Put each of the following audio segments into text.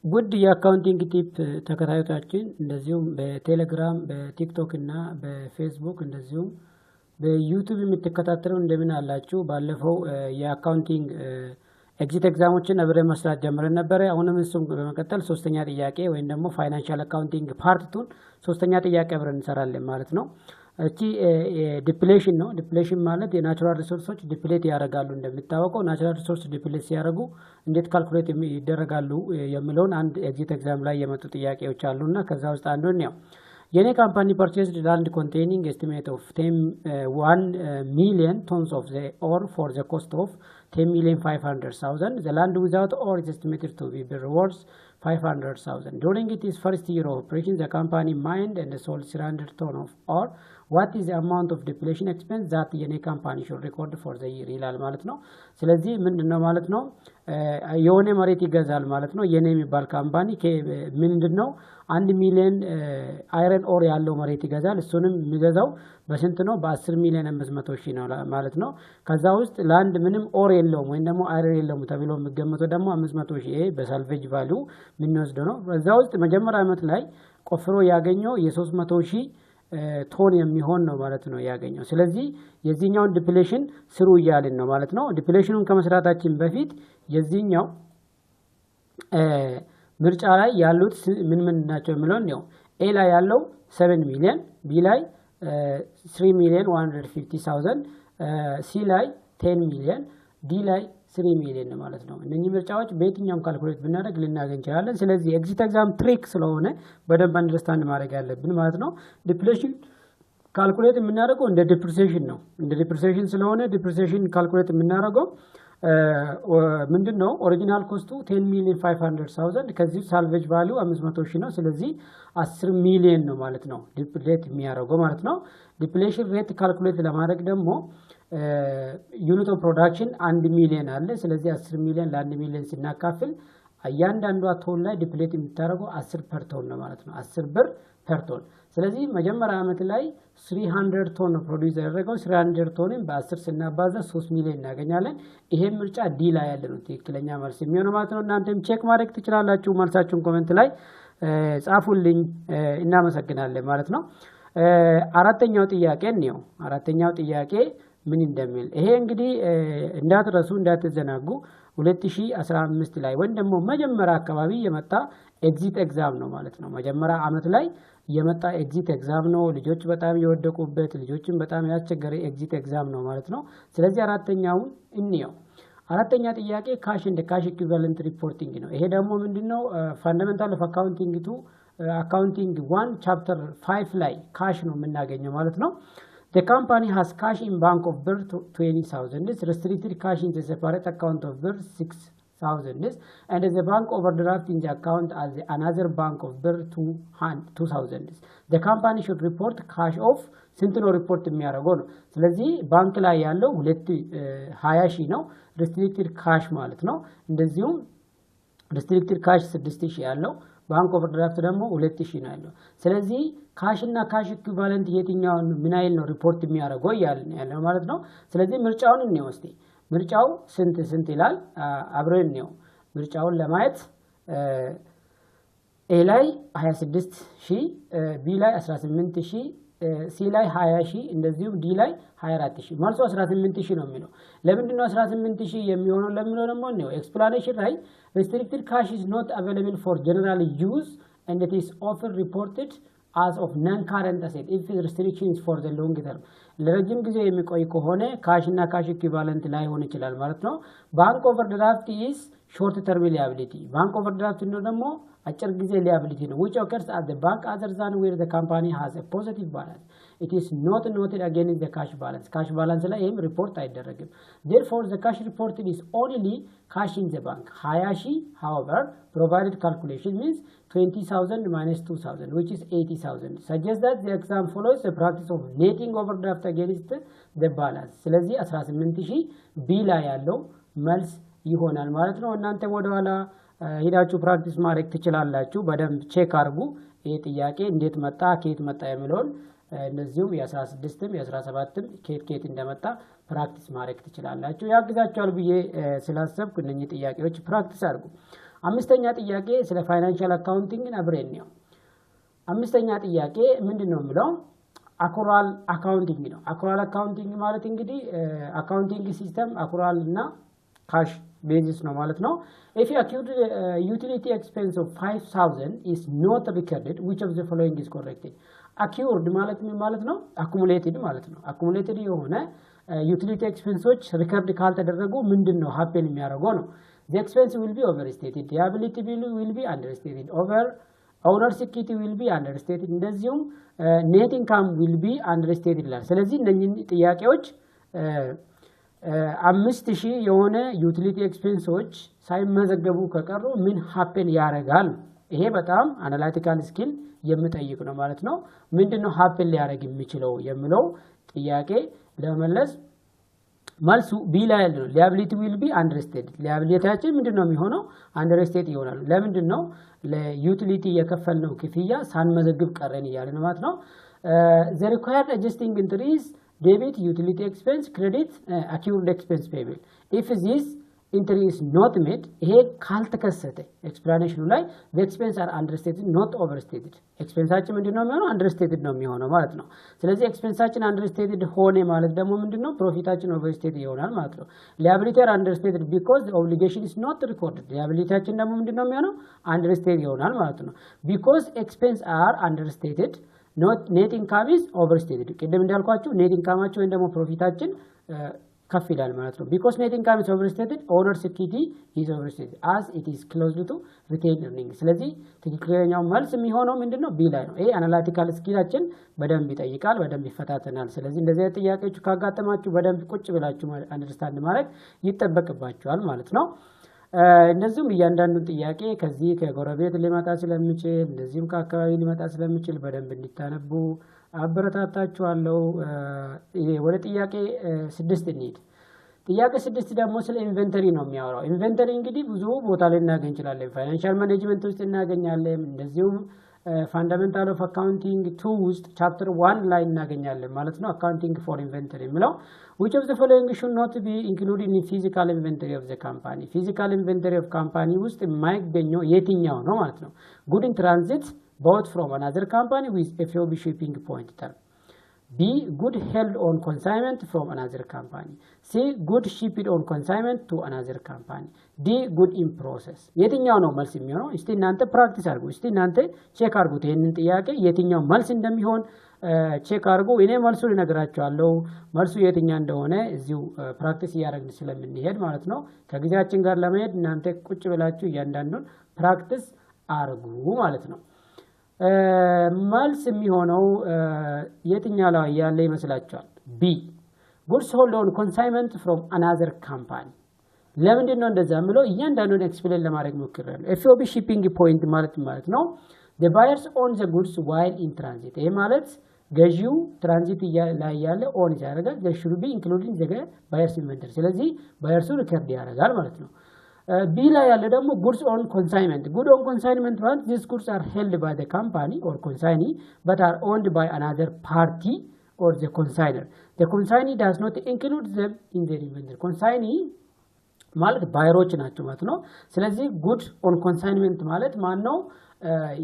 ውድ የአካውንቲንግ ቲፕ ተከታታዮቻችን እንደዚሁም በቴሌግራም በቲክቶክ እና በፌስቡክ እንደዚሁም በዩቲዩብ የምትከታተሉ እንደምን አላችሁ? ባለፈው የአካውንቲንግ ኤግዚት ኤግዛሞችን አብረን መስራት ጀምረን ነበር። አሁንም እሱም በመቀጠል ሶስተኛ ጥያቄ ወይም ደግሞ ፋይናንሻል አካውንቲንግ ፓርት 2 ሶስተኛ ጥያቄ አብረን እንሰራለን ማለት ነው። እቺ ዲፕሌሽን ነው። ዲፕሌሽን ማለት የናቹራል ሪሶርሶች ዲፕሌት ያደርጋሉ። እንደሚታወቀው ናቹራል ሪሶርስ ዲፕሌት ሲያደርጉ እንዴት ካልኩሌት ይደረጋሉ የሚለውን አንድ ኤግዚት ኤግዛም ላይ የመጡ ጥያቄዎች አሉና ከዛ ውስጥ አንዱን ነው የኔ ካምፓኒ purchased land containing estimate of 1 million tons of the ore for the cost of 10,500,000. The land without ore is estimated to be worth 500,000. During its first year of operation, the company mined and sold 300 tons of ore. What is the amount of depletion expense that የኔ ካምፓኒ should record for the year ይላል ማለት ነው። ስለዚህ ምንድነው ማለት ነው? የሆነ መሬት ይገዛል ማለት ነው። የኔ የሚባል ካምፓኒ ምንድነው 1 ሚሊዮን አይረን ኦር ያለው መሬት ይገዛል። እሱንም የሚገዛው በስንት ነው? በ10 ሚሊዮን 500 ሺህ ነው ማለት ነው። ከዛ ውስጥ ላንድ ምንም ኦር የለውም ወይም ደግሞ አይረን የለውም ተብሎ የሚገመተው ደግሞ 500 ሺህ በሳልቬጅ ቫልዩ የምንወስደው ነው። በዛ ውስጥ መጀመሪያ ዓመት ላይ ቆፍሮ ያገኘው የ300 ሺህ ቶን የሚሆን ነው ማለት ነው ያገኘው። ስለዚህ የዚህኛውን ዲፕሌሽን ስሩ እያልን ነው ማለት ነው። ዲፕሌሽኑን ከመስራታችን በፊት የዚህኛው ምርጫ ላይ ያሉት ምን ናቸው የሚለውን ነው። ኤ ላይ ያለው 7 ሚሊዮን፣ ቢ ላይ 3 ሚሊዮን 150,000፣ ሲ ላይ 10 ሚሊዮን፣ ዲ ላይ 3 ሚሊዮን ማለት ነው። እነኚህ ምርጫዎች በየትኛውም ካልኩሌት ብናደርግ ልናገኝ እንችላለን። ስለዚህ ኤግዚት ኤግዛም ትሪክ ስለሆነ በደንብ አንደርስታንድ ማድረግ ያለብን ማለት ነው። ዲፕሌሽን ካልኩሌት የምናደርገው እንደ ዲፕሪሲዬሽን ነው። እንደ ዲፕሪሲዬሽን ስለሆነ ዲፕሪሲዬሽን ካልኩሌት የምናደርገው ምንድነው? ኦሪጂናል ኮስቱ 10,500,000 ከዚህ ሳልቬጅ ቫልዩ 500 ሺህ ነው። ስለዚህ 10 ሚሊዮን ነው ማለት ነው ዲፕሌት የሚያደርገው ማለት ነው። ዲፕሌሽን ሬት ካልኩሌት ለማድረግ ደግሞ ዩኒት ኦፍ ፕሮዳክሽን 1 ሚሊዮን አለ። ስለዚህ 10 ሚሊዮን ለ1 ሚሊዮን ሲናካፍል እያንዳንዷ ቶን ላይ ዲፕሌት የምታደርገው 10 ፐር ቶን ነው ማለት ነው። 10 ብር ፐር ቶን። ስለዚህ መጀመሪያ ዓመት ላይ 300 ቶን ነው ፕሮዲዩስ ያደረገው። 300 ቶንን በ10 ስናባዛ 3 ሚሊዮን እናገኛለን። ይሄ ምርጫ ዲ ላይ ያለ ነው ትክክለኛ መልስ የሚሆነው ማለት ነው። እናንተም ቼክ ማድረግ ትችላላችሁ። መልሳችሁን ኮሜንት ላይ ጻፉልኝ። እናመሰግናለን ማለት ነው። አራተኛው ጥያቄ ነው። አራተኛው ጥያቄ ምን እንደሚል ይሄ እንግዲህ እንዳትረሱ እንዳትዘናጉ 2015 ላይ ወይም ደግሞ መጀመሪያ አካባቢ የመጣ ኤግዚት ኤግዛም ነው ማለት ነው። መጀመሪያ ዓመት ላይ የመጣ ኤግዚት ኤግዛም ነው። ልጆች በጣም የወደቁበት ልጆችን በጣም ያስቸገረ ኤግዚት ኤግዛም ነው ማለት ነው። ስለዚህ አራተኛውን እንየው። አራተኛ ጥያቄ ካሽ እንደ ካሽ ኢኩዊቫለንት ሪፖርቲንግ ነው። ይሄ ደግሞ ምንድነው? ፋንዳሜንታል ኦፍ አካውንቲንግ 2 አካውንቲንግ 1 ቻፕተር 5 ላይ ካሽ ነው የምናገኘው ማለት ነው። The company has cash in bank of birth 20,000, restricted cash in the separate account of birth 6,000, and the bank overdraft in the account as another bank of birth 2,000. The company should report cash of ስንት ነው ሪፖርት የሚያደርገው ነው። ስለዚህ ባንክ ላይ ያለው 20 ሺህ ነው ሪስትሪክትድ ካሽ ማለት ነው። እንደዚሁም ሪስትሪክትድ ካሽ 6,000 ያለው ባንክ ኦቨርድራፍት ደግሞ 2,000 ነው ያለው። ስለዚህ ካሽ እና ካሽ ኢኩዊቫለንት የትኛውን ምን አይል ነው ሪፖርት የሚያደርገው ያለው ማለት ነው። ስለዚህ ምርጫውን እንየው እስቲ። ምርጫው ስንት ይላል? አብረን እንየው። ምርጫውን ለማየት ኤ ላይ 26,000፣ ቢ ላይ 18,000፣ ሲ ላይ 20,000 እንደዚሁም ዲ ላይ 24,000። መልሱ 18,000 ነው የሚለው። ለምንድነው 18,000 የሚሆነው ለሚለው ደግሞ ነው ኤክስፕላኔሽን ላይ restricted cash is not available for general use and it is often reported as of non-current asset if the restriction is for the long term. ለረጅም ጊዜ የሚቆይ ከሆነ ካሽ እና ካሽ ኢኩዊቫለንት ላይ ሆነ ይችላል ማለት ነው። ባንክ ኦቨርድራፍት is short term liability። ባንክ ኦቨርድራፍት ነው ደግሞ አጭር ጊዜ liability ነው which occurs at the bank other than where the company has a positive balance. It is not noted against the cash balance. cash balance ላይ ይሄም ሪፖርት አይደረግም። Therefore the cash reported is only cash in the bank. 20,000 however provided calculation means 20,000 minus 2,000 which is 80,000. Suggest that the exam follows the practice of netting overdraft against the balance. ስለዚህ 18,000 ቢ ላይ ያለው መልስ ይሆናል ማለት ነው። እናንተ ወደኋላ ሄዳችሁ ፕራክቲስ ማድረግ ትችላላችሁ። በደንብ ቼክ አድርጉ። ይሄ ጥያቄ እንዴት መጣ ከየት መጣ የሚለውን እንደዚሁም የ16ም የ17ም ከየት እንደመጣ ፕራክቲስ ማድረግ ትችላላችሁ። ያግዛችኋል ብዬ ስላሰብኩ እነኚህ ጥያቄዎች ፕራክቲስ አድርጉ። አምስተኛ ጥያቄ ስለ ፋይናንሻል አካውንቲንግ አብረን ነው። አምስተኛ ጥያቄ ምንድነው የሚለው አኩራል አካውንቲንግ ነው። አኩራል አካውንቲንግ ማለት እንግዲህ አካውንቲንግ ሲስተም አኩራል እና ካሽ ቤዚስ ነው ማለት ነው። if you accrued utility expense of 5000 is not recorded, which of the following is correct? accrued ማለት ምን ማለት ነው? accumulated ማለት ነው። accumulated የሆነ ዩቲሊቲ ኤክስፔንሶች ሪከርድ ካልተደረጉ ምንድነው ሀፔን የሚያደርገው ነው? the expense will be overstated, liability will be understated, owner's equity will be understated, እንደዚሁም net income will be understated ይላል። ስለዚህ እነኚህ ጥያቄዎች 5000 የሆነ ዩቲሊቲ ኤክስፔንሶች ሳይመዘገቡ ከቀሩ ምን ሀፔን ያደርጋል? ይሄ በጣም አናላይቲካል ስኪል የሚጠይቅ ነው ማለት ነው። ምንድነው ሀፔን ሊያደርግ የሚችለው የሚለው ጥያቄ ለመመለስ መልሱ ቢ ላይ ያለው liability will be understated። liabilityያችን ምንድነው የሚሆነው? understated ይሆናል። ለምንድነው? ለዩቲሊቲ የከፈልነው ክፍያ ሳንመዘግብ ቀረን ይያለ ነው ማለት ነው። the required adjusting entries debit utility expense credit accrued expense payable. if this entry is not made, ይሄ ካልተከሰተ ኤክስፕላኔሽኑ ላይ the expense are understated not overstated። ኤክስፔንሳችን ምንድነው የሚሆነው? understated ነው የሚሆነው ማለት ነው። ስለዚህ ኤክስፔንሳችን understated ሆነ ማለት ደግሞ ምንድነው? ፕሮፊታችን overstated ይሆናል ማለት ነው። liability are understated because the obligation is not recorded። liabilityያችን ደግሞ ምንድነው የሚሆነው? understated ይሆናል ማለት ነው። because expense are understated, net income is overstated። ቅድም እንዳልኳችሁ net incomeአችን ወይም ደግሞ ፕሮፊታችን ከፍ ይላል ማለት ነው። because net income is overstated, owner's equity is overstated as it is closely to retained earnings። ስለዚህ ትክክለኛው መልስ የሚሆነው ምንድነው? ቢ ላይ ነው። ይሄ አናላይቲካል ስኪላችን በደንብ ይጠይቃል፣ በደንብ ይፈታተናል። ስለዚህ እንደዚህ አይነት ጥያቄዎች ካጋጠማችሁ በደንብ ቁጭ ብላችሁ አንደርስታንድ ማድረግ ይጠበቅባችኋል ማለት ነው። እንደዚሁም እያንዳንዱን ጥያቄ ከዚህ ከጎረቤት ሊመጣ ስለሚችል እንደዚሁም ከአካባቢ ሊመጣ ስለሚችል በደንብ እንድታነቡ አበረታታችኋለሁ። ወደ ጥያቄ 6 እንሂድ። ጥያቄ 6 ደግሞ ስለ ኢንቨንተሪ ነው የሚያወራው። ኢንቨንተሪ እንግዲህ ብዙ ቦታ ላይ እናገኝ እንችላለን። ፋይናንሻል ማኔጅመንት ውስጥ እናገኛለን። እንደዚሁም ፋንዳሜንታል ኦፍ አካውንቲንግ 2 ውስጥ ቻፕተር 1 ላይ እናገኛለን ማለት ነው። አካውንቲንግ ፎር ኢንቨንተሪ የሚለው which of the following should not be included in physical inventory of the company? physical inventory of company ውስጥ የማይገኘው የትኛው ነው ማለት ነው? good in transit bought from another company with FOB shipping point term. B, good held on consignment from another company. C, good shipped on consignment to another company. D, good in process. የትኛው ነው መልስ የሚሆነው? እስቲ እናንተ ፕራክቲስ አድርጉ። እስቲ እናንተ ቼክ አድርጉት ይሄንን ጥያቄ የትኛው መልስ እንደሚሆን ቼክ አድርጉ። እኔ መልሱን እነግራችኋለሁ። መልሱ የትኛው እንደሆነ እዚሁ ፕራክቲስ እያደረግን ስለምንሄድ ማለት ነው። ከጊዜያችን ጋር ለመሄድ እናንተ ቁጭ ብላችሁ እያንዳንዱን ፕራክቲስ አድርጉ ማለት ነው። መልስ የሚሆነው የትኛው ላይ ያለ ይመስላችኋል? ቢ goods sold on consignment from another company። ለምንድን ነው እንደዛ የምለው? እያንዳንዱን ኤክስፕሌን ለማድረግ ሞክሬያለሁ። FOB shipping point ማለት ነው the buyers own the goods while in transit። ይሄ ማለት ገዢው ትራንዚት ላይ ያለ ኦን ያደርጋል። they should be including the buyers inventory። ስለዚህ ባየርሱ ሪከርድ ያደርጋል ማለት ነው። ቢ ላይ ያለ ደግሞ goods on consignment። good on consignment ማለት these goods are held by the company or consignee but are owned by another party or the consignor. the consignee does not include them in their inventory። consignee ማለት ባየሮች ናቸው ማለት ነው። ስለዚህ good on consignment ማለት ማን ነው?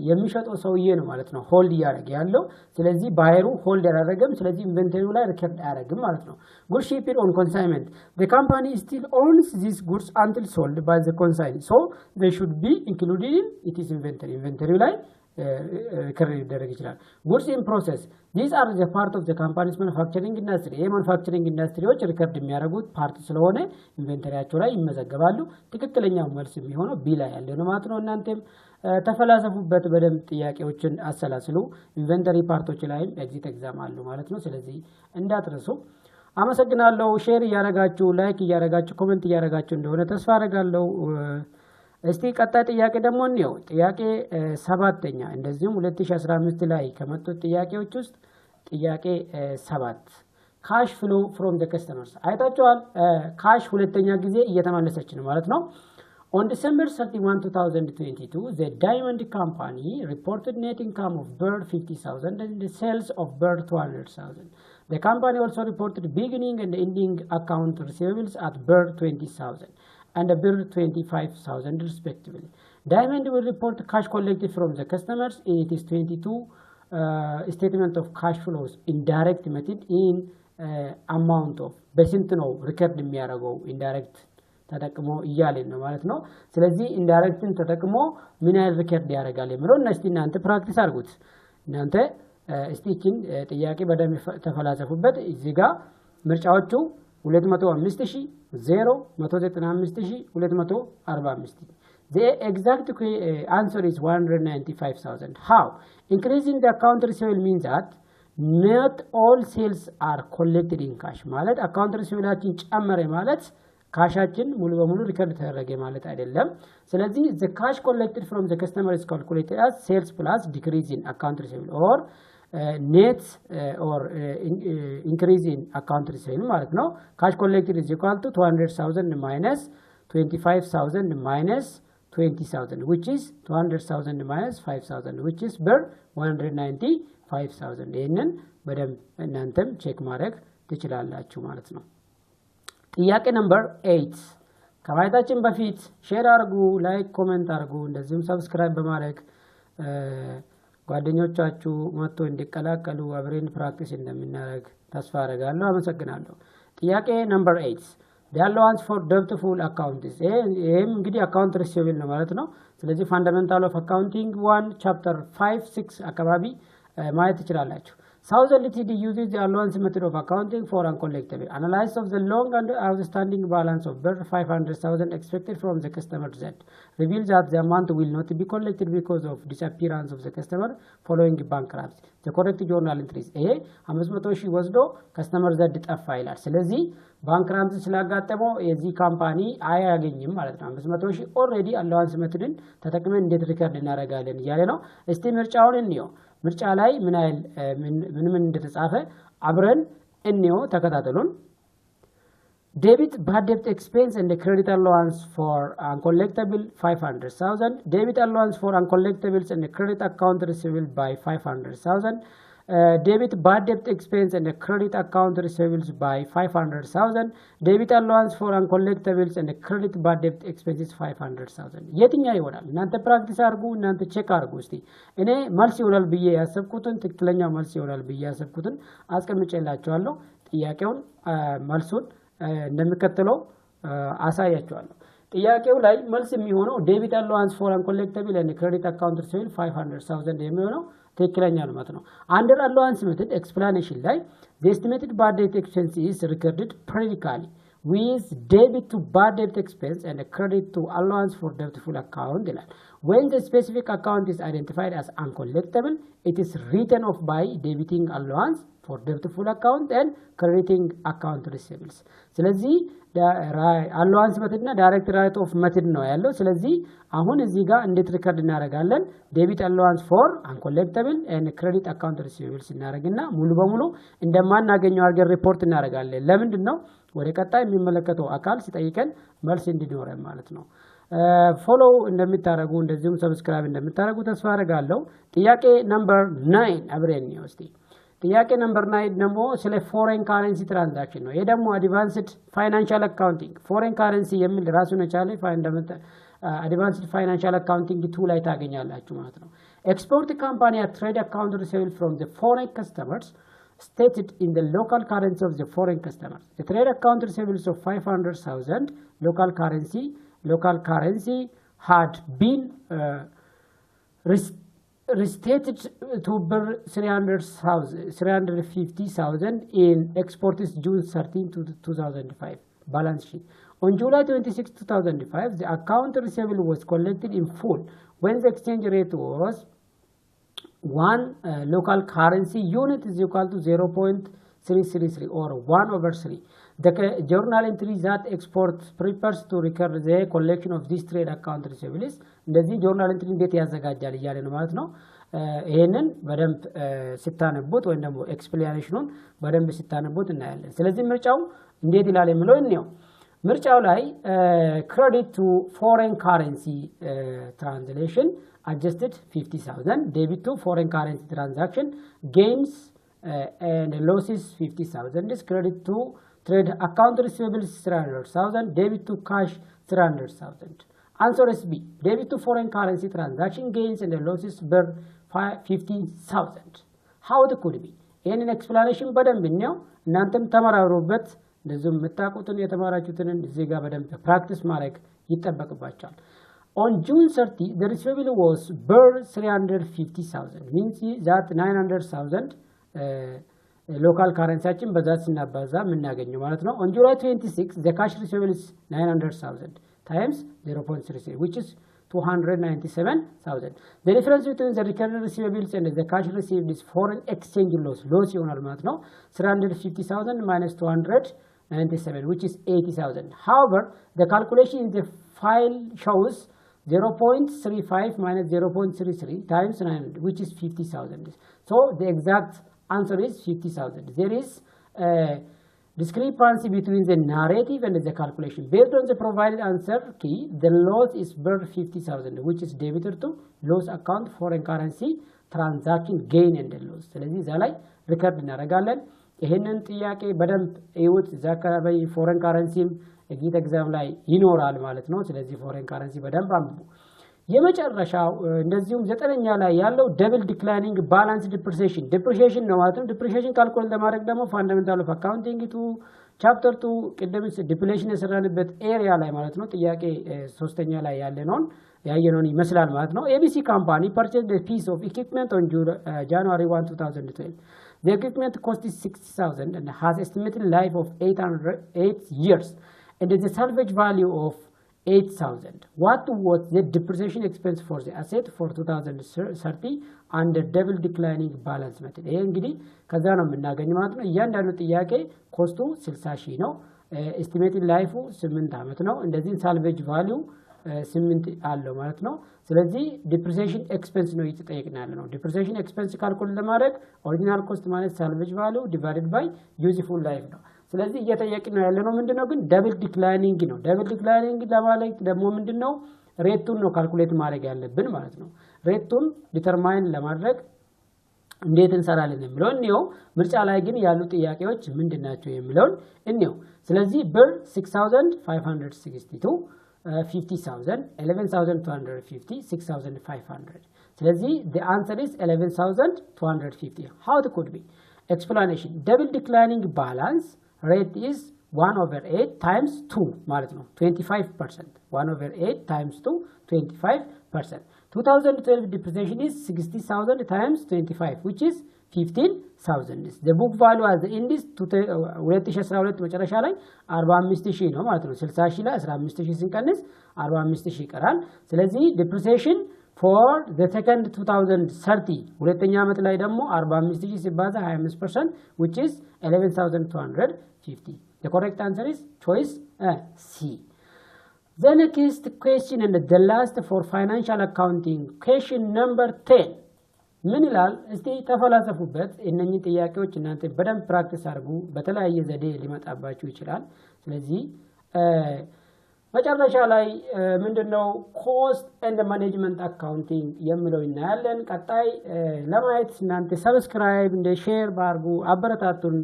የሚሸጠው ሰውዬ ነው ማለት ነው። ሆልድ ያደርግ ያለው ስለዚህ ባየሩ ሆልድ ያደረገም ስለዚህ ኢንቨንተሪው ላይ ሪከርድ አያደርግም ማለት ነው። good shipped on consignment, the company still owns these goods until sold by the consignee, so they should be included in its inventory። ኢንቨንተሪው ላይ ሪከርድ ይደረግ ይችላል። goods in process, these are the part of the company's manufacturing industry። የማኑፋክቸሪንግ ኢንዱስትሪዎች ሪከርድ የሚያደርጉት ፓርት ስለሆነ ኢንቨንተሪያቸው ላይ ይመዘገባሉ። ትክክለኛው መልስ የሚሆነው ቢ ላይ ያለው ነው ማለት ነው። እናንተም ተፈላሰፉበት፣ በደንብ ጥያቄዎችን አሰላስሉ። ኢንቨንተሪ ፓርቶች ላይም ኤግዚት ኤግዛም አሉ ማለት ነው። ስለዚህ እንዳትረሱ። አመሰግናለሁ። ሼር እያደረጋችሁ ላይክ እያደረጋችሁ ኮሜንት እያደረጋችሁ እንደሆነ ተስፋ አደርጋለሁ። እስቲ ቀጣይ ጥያቄ ደግሞ እንየው። ጥያቄ 7ኛ እንደዚሁም 2015 ላይ ከመጡት ጥያቄዎች ውስጥ ጥያቄ 7 ካሽ ፍሎ ፍሮም ዘ ከስተመርስ አይታችኋል። ካሽ ሁለተኛ ጊዜ እየተመለሰች ነው ማለት ነው። On December 31, 2022, the Diamond Company reported net income of bird 50,000 and the sales of bird 200,000. The company also reported beginning and ending account receivables at bird 20,000 and a bill 25,000 respectively. Diamond will report cash collected from the customers in its 22 statement of cash flows indirect method in amount of በስንት ነው ሪከርድ የሚያደርገው ኢንዳይሬክት ተጠቅሞ እያለን ነው ማለት ነው። ስለዚህ ኢንዳይሬክትን ተጠቅሞ ምን ያህል ሪከርድ ያደርጋል የሚለው እስቲ እናንተ ፕራክቲስ አድርጉት። እናንተ እስቲችን ጥያቄ በደንብ ተፈላሰፉበት። እዚህ ጋር ምርጫዎቹ 205,000 0 195,000 245,000. The exact answer is 195,000. How? Increasing the account receivable means that not all sales are collected in cash. ማለት account receivablችን ጨመረ ማለት ካሻችን ሙሉ በሙሉ ሪከርድ ተደረገ ማለት አይደለም። ስለዚህ the cash collected from the customer is calculated as sales plus decrease in account receivable or net or increase in account receivable ማለት ነው። cash collected is equal to 200,000 minus 25,000 minus 20,000 which is 200,000 minus 5,000 which is ber 195,000. ይሄንን በደንብ እናንተም ቼክ ማድረግ ትችላላችሁ ማለት ነው። ጥያቄ ነምበር 8 ከማየታችን በፊት ሼር አድርጉ፣ ላይክ ኮሜንት አድርጉ፣ እንደዚሁም ሰብስክራይብ በማድረግ ጓደኞቻችሁ መጥቶ እንዲቀላቀሉ አብረን ፕራክቲስ እንደምናደርግ ተስፋ አደርጋለሁ። አመሰግናለሁ። ጥያቄ ነምበር 8 the allowance for doubtful accounts ይሄም እንግዲህ አካውንት ሪሲቨብል ነው ማለት ነው። ስለዚህ ፋንዳሜንታል ኦፍ አካውንቲንግ 1 ቻፕተር 5 6 አካባቢ ማየት ትችላላችሁ። Southern Ltd uses the allowance method of accounting for uncollectible. Analysis of the long and outstanding balance of BER 500,000 expected from the customer Z reveals that the amount will not be collected because of disappearance of the customer following bankruptcy. The correct journal entries ይሄ 500,000 ወስዶ customer Z ጠፋ ይላል። ስለዚህ ባንክራፕሲ ስላጋጠመው የዚህ ካምፓኒ አያገኝም ማለት ነው። 500,000 ኦሬዲ allowance methodን ተጠቅመን እንዴት ሪከርድ እናደርጋለን እያለ ነው። እስቲ ምርጫውን እንየው። ምርጫ ላይ ምን እንደተጻፈ አብረን እንየው፣ ተከታተሉን። debit bad debt expense and the credit allowance for uncollectible 500,000. debit allowance for uncollectibles and the credit account receivable by 500,000. debit bad debt expense and the credit account receivables by 500,000. debit allowance for uncollectibles and the credit bad debt expenses 500,000. የትኛው ይሆናል? እናንተ ፕራክቲስ አድርጉ፣ እናንተ ቼክ አድርጉ። እስቲ እኔ መልስ ይሆናል ብዬ ያሰብኩትን ትክክለኛው መልስ ይሆናል ብዬ ያሰብኩትን አስቀምጬላችኋለሁ። ጥያቄውን መልሱን እንደሚከተለው አሳያችኋለሁ። ጥያቄው ላይ መልስ የሚሆነው debit allowance for uncollectible and credit account receivable 500,000 የሚሆነው ትክክለኛ ነው ማለት ነው። under allowance method explanation ላይ the estimated bad debt expense is recorded periodically with debit to bad debt expense and credit to allowance for doubtful account ይላል። when the specific account is identified as uncollectible it is written off by debiting allowance for doubtful account and crediting account receivables. ስለዚህ allowance method እና direct write off method ነው ያለው። ስለዚህ አሁን እዚህ ጋር እንዴት ሪከርድ እናደርጋለን? debit allowance for uncollectible and credit account receivables እናደርግና ሙሉ በሙሉ እንደማናገኘው አድርገን ሪፖርት እናደርጋለን። ለምንድን ነው? ወደ ቀጣይ የሚመለከተው አካል ሲጠይቀን መልስ እንዲኖረን ማለት ነው። ፎሎ እንደምታደርጉ እንደዚሁም ሰብስክራይብ እንደምታደርጉ ተስፋ አደርጋለሁ። ጥያቄ ነምበር 9 አብረን ነው እስቲ። ጥያቄ ነምበር 9 ደግሞ ስለ ፎሬን ካረንሲ ትራንዛክሽን ነው። ይሄ ደግሞ አድቫንስድ ፋይናንሻል አካውንቲንግ ፎሬን ካረንሲ የሚል ራሱን የቻለ ፋንዳሜንታል አድቫንስድ ፋይናንሻል አካውንቲንግ 2 ላይ ታገኛላችሁ ማለት ነው። ኤክስፖርት ካምፓኒ ትሬድ አካውንት ሪሲቨብል ፍሮም ዘ ፎሬን ከስተመርስ stated in the local currency of the foreign customers. The trade account receivables of 500,000 local currency had been restated to 350,000 in exports June 13 to 2005 balance sheet. On July 26, 2005, the account receivable was collected in full when the exchange rate was one local currency unit is equal to 0.333 or 1/3. The journal entry that export prepares to record the collection of this trade account receivables. እንደዚህ journal entry እንዴት ያዘጋጃል እያለ ነው ማለት ነው። ይሄንን በደንብ ስታነቡት ወይም ደግሞ ኤክስፕላኔሽኑን በደንብ ስታነቡት እናያለን። ስለዚህ ምርጫው እንዴት ይላል የሚለው እንየው። ምርጫው ላይ credit to foreign currency translation adjusted 50,000, debit to foreign currency transaction gains and losses 50,000, credit to trade account receivables 300,000, debit to cash 300,000. Answer is B. Debit to foreign currency transaction gains and losses were 50,000. How it could be? ይህንን ኤክስፕላኔሽን በደንብ ነው እናንተም ተመራሩበት እንደዚሁም መታቆቱን የተማራችሁትን እዚህ ጋር በደንብ ፕራክቲስ ማድረግ ይጠበቅባችኋል። On June 30, the receivable was birr 350,000, means that 900,000 local currency በዛ ስናባዛ የምናገኘው ማለት ነው። On July 26, the cash receivable is 900,000 times 0.33, which is 297,000. The difference between the recurring receivables and the cash received is foreign exchange loss ይሆናል ማለት ነው። 350,000 minus 297, which is 80,000. However, the calculation in the file shows 0.35 minus 0.33 times 900, which is 50,000. So the exact answer is 50,000. There is a discrepancy between the narrative and the calculation. Based on the provided answer key, the loss is birr 50,000, which is debited to loss account foreign currency transaction gain and loss. ስለዚህ እዛ ላይ ሪከርድ እናደርጋለን። ይሄንን ጥያቄ በደንብ እዩት። እዛ አካባቢ ፎሬን ካረንሲም ኤግዚት ኤግዛም ላይ ይኖራል ማለት ነው። ስለዚህ ፎሬን ካረንሲ በደንብ አንብቡ። የመጨረሻው እንደዚሁም ዘጠነኛ ላይ ያለው ደብል ዲክላይኒንግ ባላንስ ዲፕሪሺየሽን ነው ማለት ነው። ዲፕሪሺየሽን ካልኩሌት ለማድረግ ደግሞ ፋንዳሜንታል ኦፍ አካውንቲንግ 2 ቻፕተር 2 ቅድም ዲፕሌሽን የሰራንበት ኤሪያ ላይ ማለት ነው ጥያቄ ሶስተኛ ላይ ያየነውን ይመስላል ማለት ነው። ABC company purchased a piece of equipment on January 1, 2012. The equipment cost is 60,000 and has estimated life of 8 years and the salvage value of 8,000. What was the depreciation expense for the asset for 2030 under double declining balance method? ይሄ እንግዲህ ከዛ ነው የምናገኘው ማለት ነው። እያንዳንዱ ጥያቄ ኮስቱ 60,000 ነው። ኤስቲሜትድ ላይፉ 8 ዓመት ነው። እንደዚህ ሳልቬጅ ቫልዩ 8 አለው ማለት ነው። ስለዚህ ዲፕሪሲዬሽን ኤክስፔንስ ነው እየተጠየቅን ያለ ነው። ዲፕሪሲዬሽን ኤክስፔንስ ካልኩሌት ለማድረግ ኦሪጂናል ኮስት ማለት ሳልቬጅ ቫልዩ ዲቫይድድ ባይ ዩዝፉል ላይፍ ነው። ስለዚህ እየተጠየቅን ያለ ነው ምንድነው ግን ደብል ዲክላይኒንግ ነው። ደብል ዲክላይኒንግ ለማለት ደግሞ ምንድነው ሬቱን ነው ካልኩሌት ማድረግ ያለብን ማለት ነው። ሬቱን ዲተርማይን ለማድረግ እንዴት እንሰራለን የሚለውን ነው። ምርጫ ላይ ግን ያሉ ጥያቄዎች ምንድናቸው የሚለውን እንየው። ስለዚህ ብር 6562 50,000 11,250 6,500 ስለዚህ the answer is 11,250. How it could be? Explanation. Double declining balance rate is 1/8 times 2 ማለት ነው 25%. 1/8 times 2 25%. 2012 depreciation is 60,000 times 25, which is 15,000. The book value as the index 2012 መጨረሻ ላይ 45,000 ነው ማለት ነው። 60,000 ላይ 15,000 ሲንቀንስ 45,000 ይቀራል። ስለዚህ depreciation for the second 2030 ሁለተኛ ዓመት ላይ ደግሞ 45,000 ሲባዛ 25%, which is 11,250. The correct answer is choice C. The next question and the last for financial accounting, question number 10. ምን ይላል? እስቲ ተፈላሰፉበት። እነኚህ ጥያቄዎች እናንተ በደንብ ፕራክቲስ አድርጉ። በተለያየ ዘዴ ሊመጣባችሁ ይችላል። ስለዚህ መጨረሻ ላይ ምንድነው ኮስት ኤንድ ማኔጅመንት አካውንቲንግ የሚለው እናያለን። ቀጣይ ለማየት እናንተ ሰብስክራይብ እንደ ሼር ባርጉ አበረታቱን።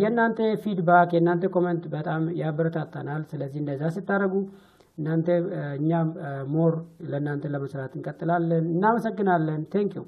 የእናንተ ፊድባክ የእናንተ ኮሜንት በጣም ያበረታታናል። ስለዚህ እንደዛ ስታደርጉ እናንተ እኛም ሞር ለእናንተ ለመስራት እንቀጥላለን። እናመሰግናለን። ቴንክ ዩ